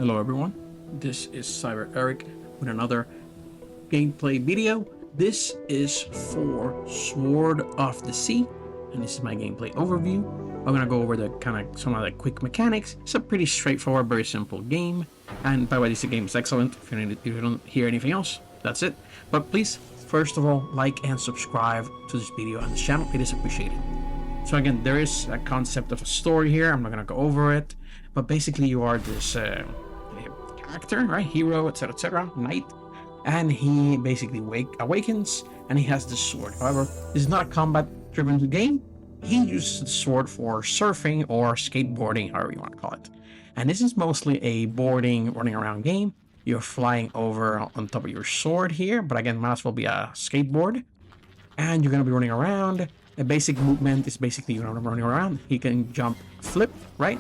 Hello everyone, this is CyberEric with another gameplay video. This is for Sword of the Sea, and this is my gameplay overview. I'm gonna go over some of the quick mechanics. It's a pretty straightforward, very simple game. And by the way, this game is excellent. If you don't hear anything else, that's it. But please, first of all, like and subscribe to this video and this channel. It is appreciated. So again, there is a concept of a story here. I'm not gonna go over it, but basically you are this character, right? Hero, etc., knight, and he basically awakens, and he has this sword. However, this is not a combat-driven game. He uses the sword for surfing or skateboarding, however you want to call it. And this is mostly a boarding, running around game. You're flying over on top of your sword here, but again, might as well be a skateboard. And you're gonna be running around. A basic movement is basically you're running around. He can jump, flip, right?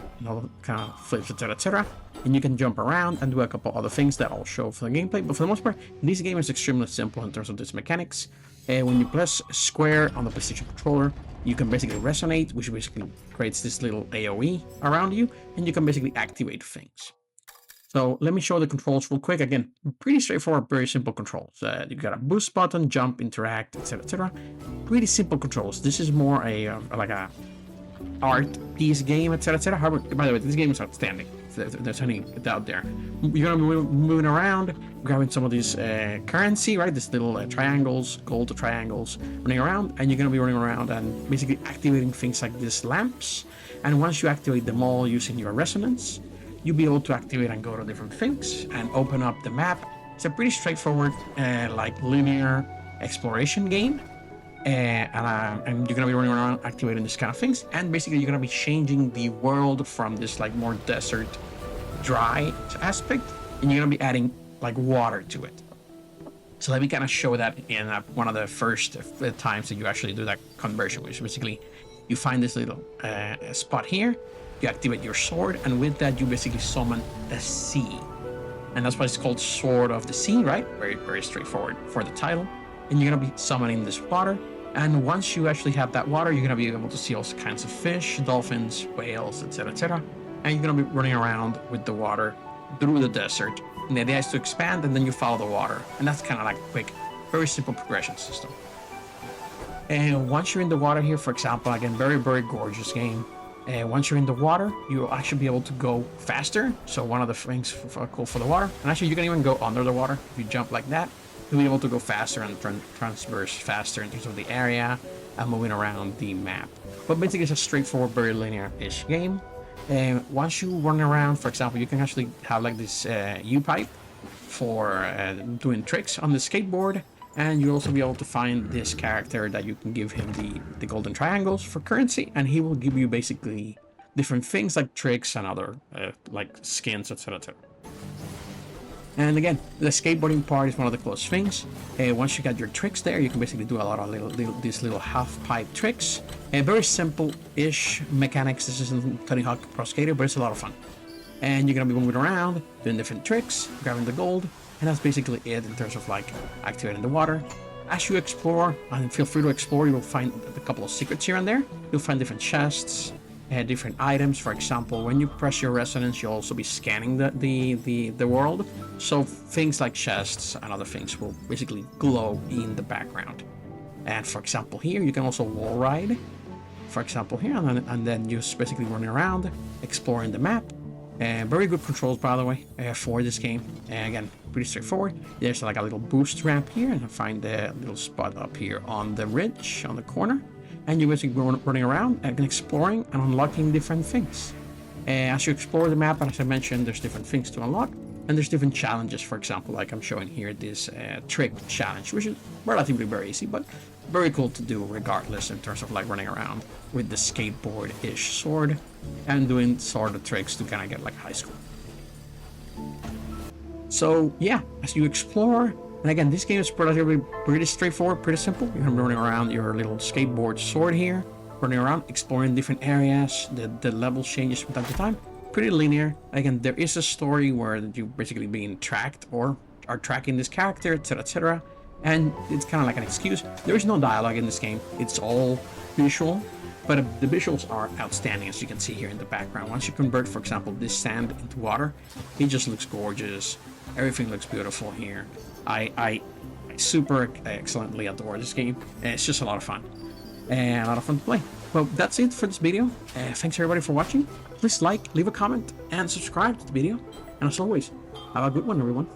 Kind of flips, etc. And you can jump around and do a couple other things that I'll show for the gameplay. But for the most part, this game is extremely simple in terms of its mechanics. When you press square on the PlayStation controller, you can basically resonate, which basically creates this little AoE around you, and you can basically activate things. So let me show the controls real quick. Again, pretty straightforward, very simple controls. You got a boost button, jump, interact, etc. Pretty simple controls. This is more like a art piece game, etc. However, by the way, this game is outstanding. If there's any doubt there. You're gonna be moving around, grabbing some of these currency, right? These little triangles, gold triangles, running around, and you're gonna be running around and basically activating things like these lamps. And once you activate them all using your resonance, you'll be able to activate and go to different things and open up the map. It's a pretty straightforward, like linear exploration game. And you're gonna be running around activating this kind of things, and basically you're gonna be changing the world from this like more desert dry aspect, and you're gonna be adding like water to it. So let me kind of show that in one of the first times that you actually do that conversion, which basically you find this little spot here, you activate your sword, and with that you basically summon the sea, and that's why it's called Sword of the Sea, right? Very straightforward for the title. And you're gonna be summoning this water, and once you actually have that water, you're gonna be able to see all kinds of fish, dolphins, whales, etc. And you're gonna be running around with the water through the desert. And the idea is to expand, and then you follow the water, and that's kind of like a quick, very simple progression system. And once you're in the water here, for example, again, very gorgeous game. Once you're in the water, you'll actually be able to go faster. So one of the things cool for the water, and actually you can even go under the water if you jump like that. You'll be able to go faster and transverse faster in terms of the area and moving around the map. But basically it's a straightforward, very linear-ish game. And once you run around, for example, you can actually have like this U-pipe for doing tricks on the skateboard. And you'll also be able to find this character that you can give him the golden triangles for currency, and he will give you basically different things like tricks and other like skins, etc. And again, the skateboarding part is one of the close things. Once you got your tricks there, you can basically do a lot of these little half-pipe tricks. Very simple-ish mechanics. This isn't Tony Hawk Pro Skater, but it's a lot of fun. And you're gonna be moving around, doing different tricks, grabbing the gold, and that's basically it in terms of like activating the water. As you explore, and feel free to explore, you will find a couple of secrets here and there. You'll find different chests, different items. For example, when you press your resonance, you'll also be scanning the world. So things like chests and other things will basically glow in the background. And for example, here you can also wall ride. For example, here, and then you're just basically running around, exploring the map. Very good controls, by the way, for this game. Again, pretty straightforward. There's like a little boost ramp here, and I find the little spot up here on the ridge, on the corner. And you're basically running around and exploring and unlocking different things. As you explore the map, as I mentioned, there's different things to unlock, and there's different challenges. For example, like I'm showing here, this trick challenge, which is relatively very easy, but very cool to do regardless in terms of like running around with the skateboard-ish sword and doing sort of tricks to kind of get like high score. So yeah, as you explore, and again, this game is pretty straightforward, pretty simple. You're gonna be running around your little skateboard sword here, running around, exploring different areas. The level changes from time to time. Pretty linear. Again, there is a story where you're basically being tracked or are tracking this character, etc. And it's kind of like an excuse. There is no dialogue in this game. It's all visual. But the visuals are outstanding, as you can see here in the background. Once you convert, for example, this sand into water, it just looks gorgeous. Everything looks beautiful here. I super excellently adore this game. It's just a lot of fun. And a lot of fun to play. Well, that's it for this video. Thanks everybody for watching. Please like, leave a comment, and subscribe to the video. And as always, have a good one, everyone.